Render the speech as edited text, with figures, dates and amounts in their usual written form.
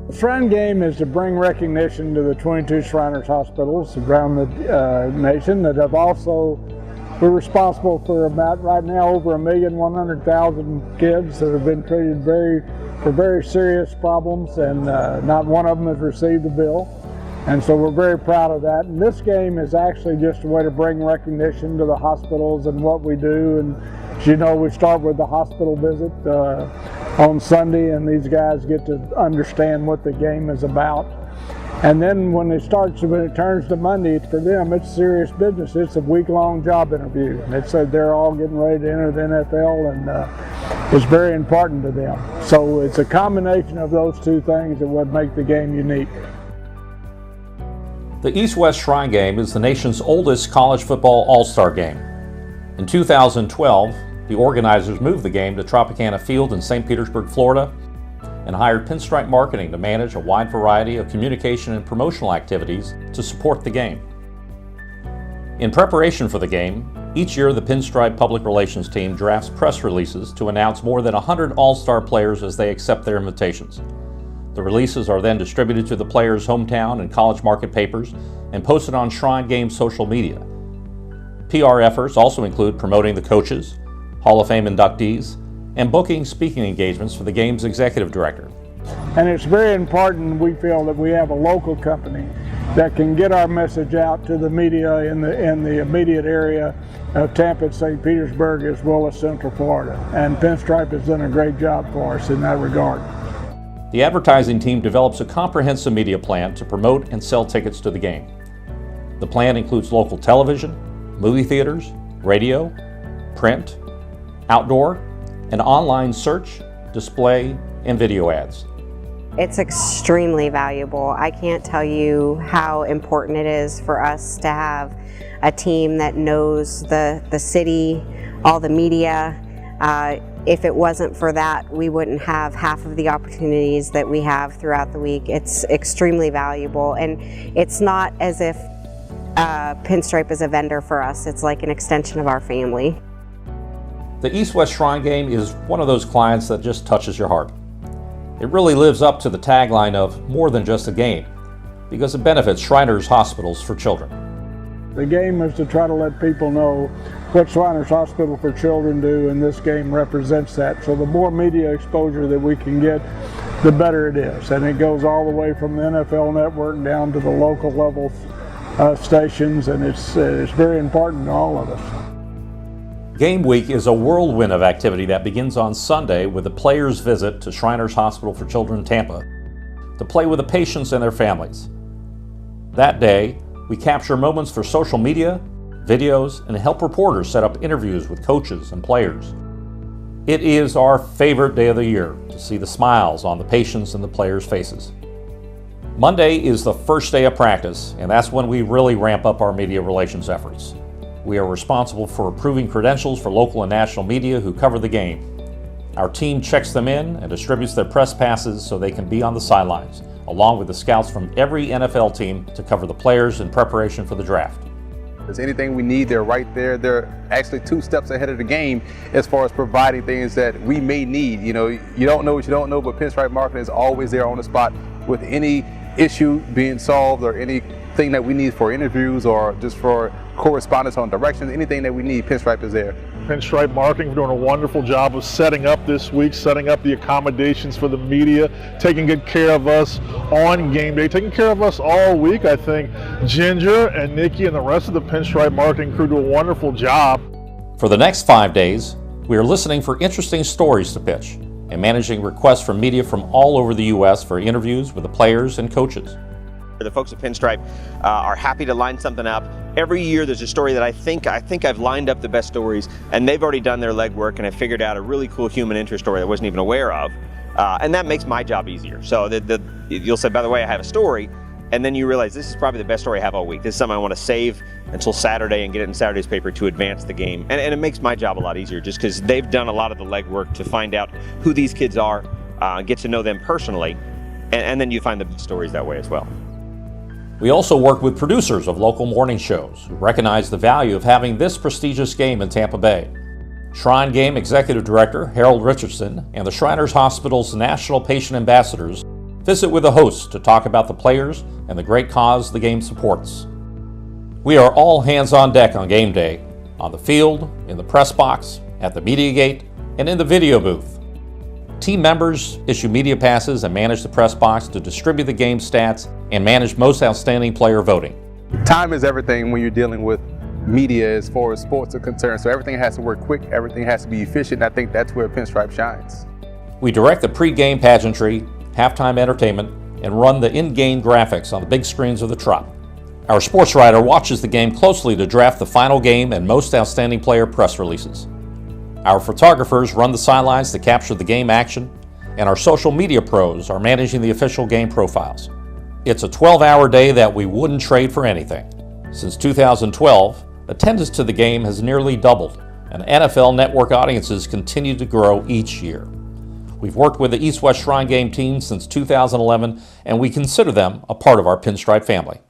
The Shrine Game is to bring recognition to the 22 Shriners hospitals around the nation that have also, we're responsible for about right now over 1,100,000 kids that have been treated for very serious problems, and not one of them has received a bill. And so we're very proud of that. And this game is actually just a way to bring recognition to the hospitals and what we do. And as you know, we start with the hospital visit on Sunday, and these guys get to understand what the game is about. And then when it turns to Monday, for them, it's serious business. It's a week-long job interview. And they're all getting ready to enter the NFL, and it's very important to them. So it's a combination of those two things that would make the game unique. The East-West Shrine Game is the nation's oldest college football all-star game. In 2012, the organizers moved the game to Tropicana Field in St. Petersburg, Florida, and hired Pinstripe Marketing to manage a wide variety of communication and promotional activities to support the game. In preparation for the game, each year the Pinstripe Public Relations team drafts press releases to announce more than 100 all-star players as they accept their invitations. The releases are then distributed to the players' hometown and college market papers and posted on Shrine Game social media. PR efforts also include promoting the coaches, Hall of Fame inductees, and booking speaking engagements for the game's executive director. And it's very important, we feel, that we have a local company that can get our message out to the media in the immediate area of Tampa and St. Petersburg, as well as Central Florida. And Pinstripe has done a great job for us in that regard. The advertising team develops a comprehensive media plan to promote and sell tickets to the game. The plan includes local television, movie theaters, radio, print, outdoor, and online search, display, and video ads. It's extremely valuable. I can't tell you how important it is for us to have a team that knows the city, all the media. If it wasn't for that, we wouldn't have half of the opportunities that we have throughout the week. It's extremely valuable, and it's not as if Pinstripe is a vendor for us. It's like an extension of our family. The East-West Shrine Game is one of those clients that just touches your heart. It really lives up to the tagline of more than just a game, because it benefits Shriners Hospitals for Children. The game is to try to let people know what Shriners Hospital for Children do, and this game represents that. So the more media exposure that we can get, the better it is. And it goes all the way from the NFL network down to the local level stations, and it's very important to all of us. Game Week is a whirlwind of activity that begins on Sunday with the players' visit to Shriners Hospital for Children, Tampa, to play with the patients and their families. That day, we capture moments for social media, videos, and help reporters set up interviews with coaches and players. It is our favorite day of the year to see the smiles on the patients and the players' faces. Monday is the first day of practice, and that's when we really ramp up our media relations efforts. We are responsible for approving credentials for local and national media who cover the game. Our team checks them in and distributes their press passes so they can be on the sidelines, along with the scouts from every NFL team to cover the players in preparation for the draft. If there's anything we need, they're right there. They're actually 2 steps ahead of the game as far as providing things that we may need. You know, you don't know what you don't know, but Pinstripe Marketing is always there on the spot with any issue being solved or anything that we need for interviews or just for correspondence on directions. Anything that we need, Pinstripe is there. Pinstripe Marketing is doing a wonderful job of setting up this week, setting up the accommodations for the media, taking good care of us on game day, taking care of us all week. I think Ginger and Nikki and the rest of the Pinstripe Marketing crew do a wonderful job. For the next 5 days, we are listening for interesting stories to pitch and managing requests from media from all over the U.S. for interviews with the players and coaches. The folks at Pinstripe are happy to line something up. Every year there's a story that I think I've lined up the best stories, and they've already done their legwork, and I figured out a really cool human interest story that I wasn't even aware of, and that makes my job easier. So you'll say, by the way, I have a story, and then you realize this is probably the best story I have all week. This is something I want to save until Saturday and get it in Saturday's paper to advance the game, and it makes my job a lot easier just because they've done a lot of the legwork to find out who these kids are, get to know them personally, and then you find the stories that way as well. We also work with producers of local morning shows who recognize the value of having this prestigious game in Tampa Bay. Shrine Game Executive Director Harold Richardson and the Shriners Hospital's National Patient Ambassadors Visit with the hosts to talk about the players and the great cause the game supports. We are all hands on deck on game day, on the field, in the press box, at the media gate, and in the video booth. Team members issue media passes and manage the press box to distribute the game stats and manage most outstanding player voting. Time is everything when you're dealing with media as far as sports are concerned, so everything has to work quick, everything has to be efficient, and I think that's where Pinstripe shines. We direct the pre-game pageantry, halftime entertainment, and run the in-game graphics on the big screens of the Trop. Our sports writer watches the game closely to draft the final game and most outstanding player press releases. Our photographers run the sidelines to capture the game action, and our social media pros are managing the official game profiles. It's a 12-hour day that we wouldn't trade for anything. Since 2012, attendance to the game has nearly doubled, and NFL Network audiences continue to grow each year. We've worked with the East-West Shrine Game team since 2011, and we consider them a part of our Pinstripe family.